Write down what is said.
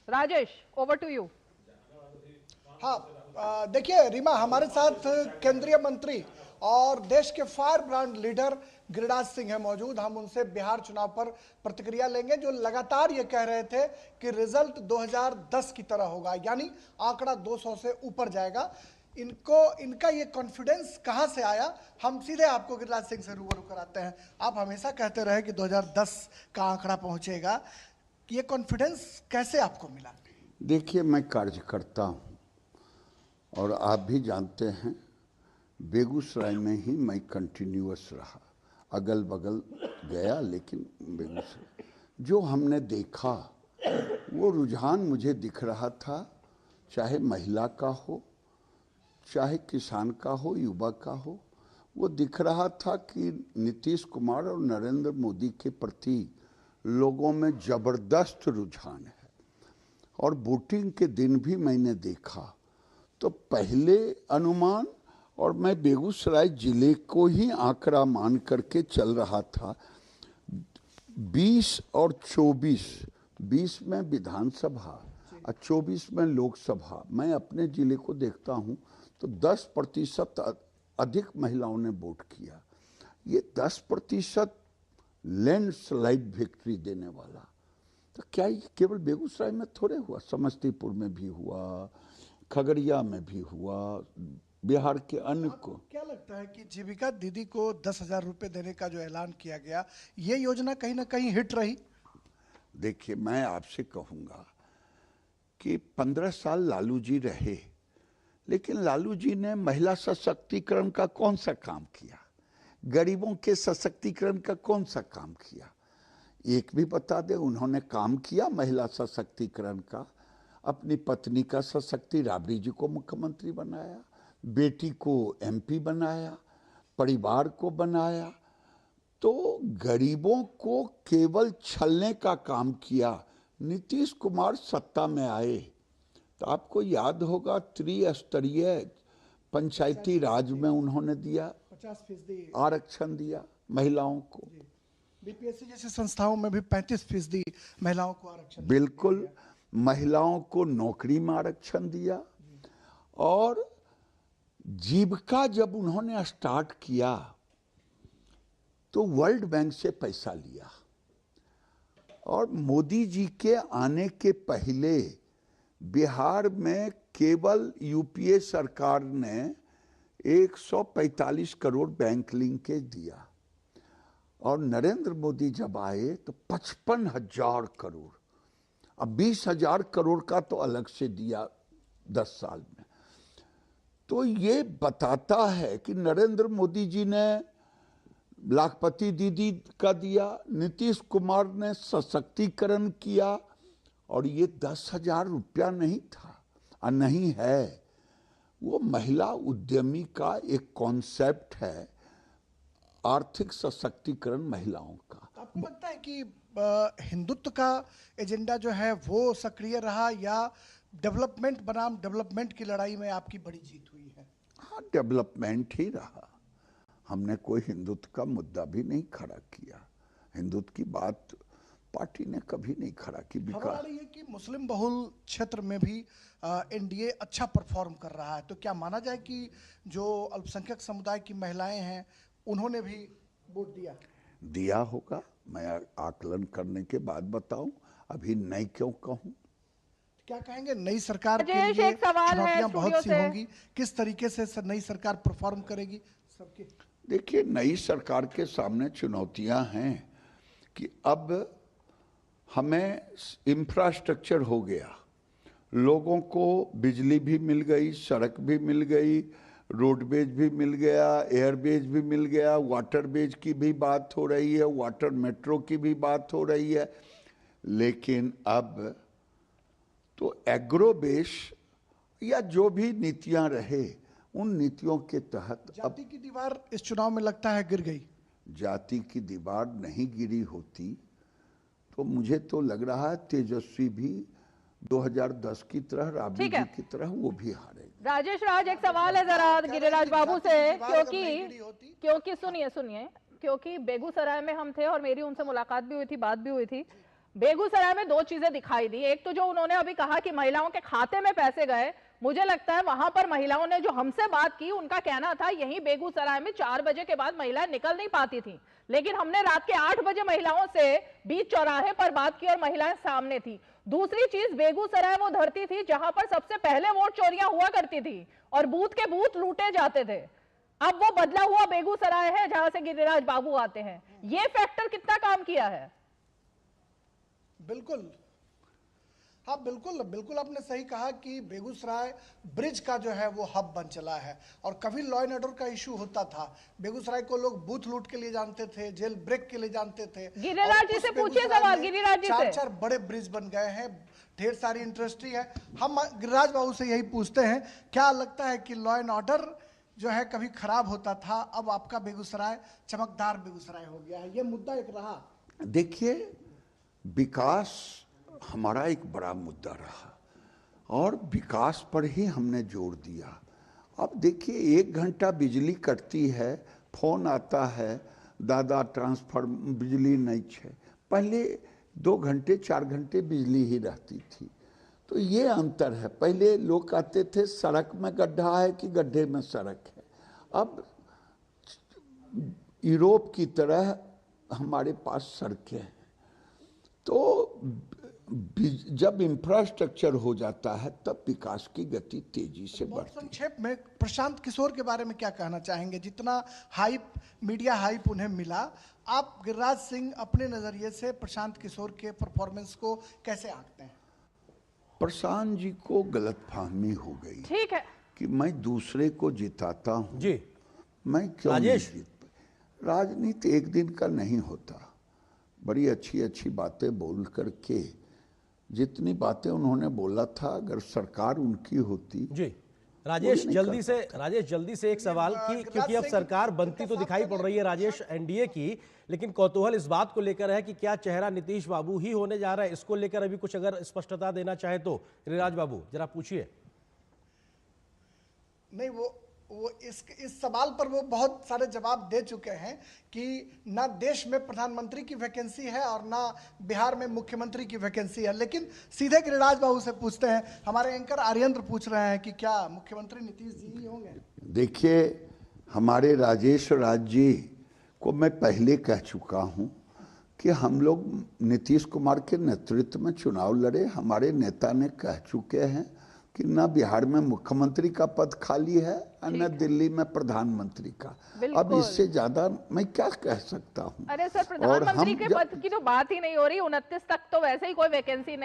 Rajesh, over to you. हाँ, देखिए रीमा, हमारे साथ केंद्रीय मंत्री और देश के fire brand leader Giriraj Singh है मौजूद। हम उनसे बिहार चुनाव पर प्रतिक्रिया लेंगे, जो लगातार ये कह रहे थे कि रिजल्ट 2010 की तरह होगा, यानी आंकड़ा 200 से ऊपर जाएगा। इनका ये कॉन्फिडेंस कहां से आया? हम सीधे आपको गिरिराज सिंह से रूबरू कराते हैं। आप हमेशा कहते रहे कि 2010 का आंकड़ा पहुंचेगा, ये कॉन्फिडेंस कैसे आपको मिला? देखिए, मैं कार्यकर्ता हूँ और आप भी जानते हैं, बेगूसराय में ही मैं कंटिन्यूअस रहा, अगल बगल गया, लेकिन बेगूसराय जो हमने देखा वो रुझान मुझे दिख रहा था, चाहे महिला का हो, चाहे किसान का हो, युवा का हो। वो दिख रहा था कि नीतीश कुमार और नरेंद्र मोदी के प्रति लोगों में ज़बरदस्त रुझान है। और वोटिंग के दिन भी मैंने देखा तो पहले अनुमान, और मैं बेगूसराय जिले को ही आंकड़ा मान करके चल रहा था, 20 और 24, 20 में विधानसभा और 24 में लोकसभा, मैं अपने जिले को देखता हूं तो 10% अधिक महिलाओं ने वोट किया। ये 10% लैंडस्लाइड विक्ट्री देने वाला, तो क्या ये केवल बेगूसराय में थोड़े हुआ, समस्तीपुर में भी हुआ, खगड़िया में भी हुआ, बिहार के अन्य को। क्या लगता है कि जीविका दीदी को 10,000 रुपए देने का जो ऐलान किया गया, ये योजना कहीं ना कहीं हिट रही? देखिए, मैं आपसे कहूंगा कि 15 साल लालू जी रहे, लेकिन लालू जी ने महिला सशक्तिकरण का कौन सा काम किया, गरीबों के सशक्तिकरण का कौन सा काम किया? एक भी बता दे उन्होंने काम किया महिला सशक्तिकरण का? अपनी पत्नी का सशक्ति, राबड़ी जी को मुख्यमंत्री बनाया, बेटी को एमपी बनाया, परिवार को बनाया। तो गरीबों को केवल छलने का काम किया। नीतीश कुमार सत्ता में आए तो आपको याद होगा, त्रिस्तरीय पंचायती राज में उन्होंने दिया, 50% आरक्षण दिया महिलाओं को। बीपीएससी जैसी संस्थाओं में भी 35% महिलाओं को आरक्षण। बिल्कुल, महिलाओं को नौकरी में आरक्षण दिया। और जीविका जब उन्होंने स्टार्ट किया तो वर्ल्ड बैंक से पैसा लिया, और मोदी जी के आने के पहले बिहार में केवल यूपीए सरकार ने 145 करोड़ बैंक लिंकेज दिया, और नरेंद्र मोदी जब आए तो 55,000 करोड़, अब 20,000 करोड़ का तो अलग से दिया 10 साल में। तो ये बताता है कि नरेंद्र मोदी जी ने लाखपति दीदी का दिया, नीतीश कुमार ने सशक्तिकरण किया, और ये 10,000 रुपया नहीं था और नहीं है, वो महिला उद्यमी का एक कॉन्सेप्ट है, आर्थिक सशक्तिकरण महिलाओं का। आपको लगता है कि हिंदुत्व का एजेंडा जो है वो सक्रिय रहा, या डेवलपमेंट बनाम डेवलपमेंट की लड़ाई में आपकी बड़ी जीत हुई है? हाँ, डेवलपमेंट ही रहा। हमने कोई हिंदुत्व का मुद्दा भी नहीं खड़ा किया, हिंदुत्व की बात पार्टी ने कभी नहीं खड़ा की। खबर आ रही है कि मुस्लिम बहुल क्षेत्र में भी एनडीए अच्छा परफॉर्म कर रहा है, तो क्या माना जाए कि जो अल्पसंख्यक समुदाय की महिलाएं हैं उन्होंने भी वोट दिया होगा? मैं आकलन करने के बाद बताऊं, अभी नहीं क्यों कहूं। क्या कहेंगे, नई सरकार के राजेश, लिए एक सवाल है चुनौतियां स्टूडियो बहुत सी से। होंगी, किस तरीके से नई सरकार परफॉर्म करेगी सबके? देखिए, नई सरकार के सामने चुनौतियां हैं कि अब हमें इंफ्रास्ट्रक्चर हो गया, लोगों को बिजली भी मिल गई, सड़क भी मिल गई, रोडवेज भी मिल गया, एयरवेज भी मिल गया, वाटरवेज की भी बात हो रही है, वाटर मेट्रो की भी बात हो रही है। लेकिन अब तो एग्रोबेस या जो भी नीतियां रहे, उन नीतियों के तहत जाति की दीवार इस चुनाव में लगता है गिर गई। जाति की दीवार नहीं गिरी होती तो मुझे तो लग रहा है तेजस्वी भी 2010 की तरह, राबड़ी जी की तरह वो भी हारे। राजेश राज, एक सवाल है जरा गिरिराज बाबू से, क्योंकि सुनिए क्योंकि बेगूसराय में हम थे और मेरी उनसे मुलाकात भी हुई थी, बात भी हुई थी। बेगूसराय में दो चीजें दिखाई दी। एक तो जो उन्होंने अभी कहा कि महिलाओं के खाते में पैसे गए, मुझे लगता है वहां पर महिलाओं ने जो हमसे बात की, उनका कहना था यही बेगूसराय में 4 बजे के बाद महिलाएं निकल नहीं पाती थी, लेकिन हमने रात के 8 बजे महिलाओं से बीच चौराहे पर बात की और महिलाएं सामने थी। दूसरी चीज, बेगूसराय वो धरती थी जहां पर सबसे पहले वोट चोरियां हुआ करती थी और बूथ के बूथ लूटे जाते थे। अब वो बदला हुआ बेगूसराय है जहां से गिरिराज बाबू आते हैं। ये फैक्टर कितना काम किया है? बिल्कुल, हाँ बिल्कुल बिल्कुल, आपने सही कहा कि बेगूसराय ब्रिज का जो है वो हब बन चला है। और कभी लॉ एंड ऑर्डर का इशू होता था, बेगूसराय को लोग बूथ लूट के लिए जानते थे, जेल ब्रेक के लिए जानते थे। गिरिराज जी से पूछिए सवाल, गिरिराज जी से। 4 बड़े ब्रिज बन गए हैं, ढेर सारी इंडस्ट्री है। हम गिरिराज बाबू से यही पूछते हैं, क्या लगता है कि लॉ एंड ऑर्डर जो है कभी खराब होता था, अब आपका बेगूसराय चमकदार बेगूसराय हो गया है? ये मुद्दा एक रहा। देखिए, विकास हमारा एक बड़ा मुद्दा रहा और विकास पर ही हमने जोर दिया। अब देखिए, 1 घंटा बिजली कटती है, फोन आता है, दादा ट्रांसफर बिजली नहीं है। पहले 2 घंटे 4 घंटे बिजली ही रहती थी। तो ये अंतर है। पहले लोग कहते थे सड़क में गड्ढा है कि गड्ढे में सड़क है। अब यूरोप की तरह हमारे पास सड़कें हैं। तो जब इंफ्रास्ट्रक्चर हो जाता है तब विकास की गति तेजी से बढ़ती है। संक्षेप में प्रशांत किशोर के बारे में क्या कहना चाहेंगे? जितना हाइप, मीडिया हाइप उन्हें मिला, आप गिरिराज सिंह अपने नजरिए से प्रशांत किशोर के परफॉर्मेंस को कैसे आंकते हैं? प्रशांत जी को गलतफहमी हो गई, ठीक है, कि मैं दूसरे को जिताता हूं जी, मैं क्यों नहीं राजेश। जीत। राजनीति एक दिन का नहीं होता। बड़ी अच्छी अच्छी बातें बोल करके, जितनी बातें उन्होंने बोला था, अगर सरकार उनकी होती। जी राजेश, नहीं जल्दी से एक सवाल की, क्योंकि अब सरकार बनती तो दिखाई पड़ रही है राजेश एनडीए की, लेकिन कौतूहल इस बात को लेकर है कि क्या चेहरा नीतीश बाबू ही होने जा रहा है? इसको लेकर अभी कुछ अगर स्पष्टता देना चाहे तो गिरिराज बाबू जरा पूछिए। नहीं, वो इस सवाल पर वो बहुत सारे जवाब दे चुके हैं कि ना देश में प्रधानमंत्री की वैकेंसी है और ना बिहार में मुख्यमंत्री की वैकेंसी है। लेकिन सीधे गिरिराज बाबू से पूछते हैं, हमारे एंकर आर्येंद्र पूछ रहे हैं कि क्या मुख्यमंत्री नीतीश जी ही होंगे? देखिए, हमारे राजेश राज जी को मैं पहले कह चुका हूं कि हम लोग नीतीश कुमार के नेतृत्व में चुनाव लड़े। हमारे नेता ने कह चुके हैं कि न बिहार में मुख्यमंत्री का पद खाली है और न दिल्ली में प्रधानमंत्री का। अब इससे ज्यादा मैं क्या कह सकता हूं? अरे सर, प्रधानमंत्री के पद की तो बात ही नहीं हो रही। 29 तक तो वैसे ही कोई वैकेंसी नहीं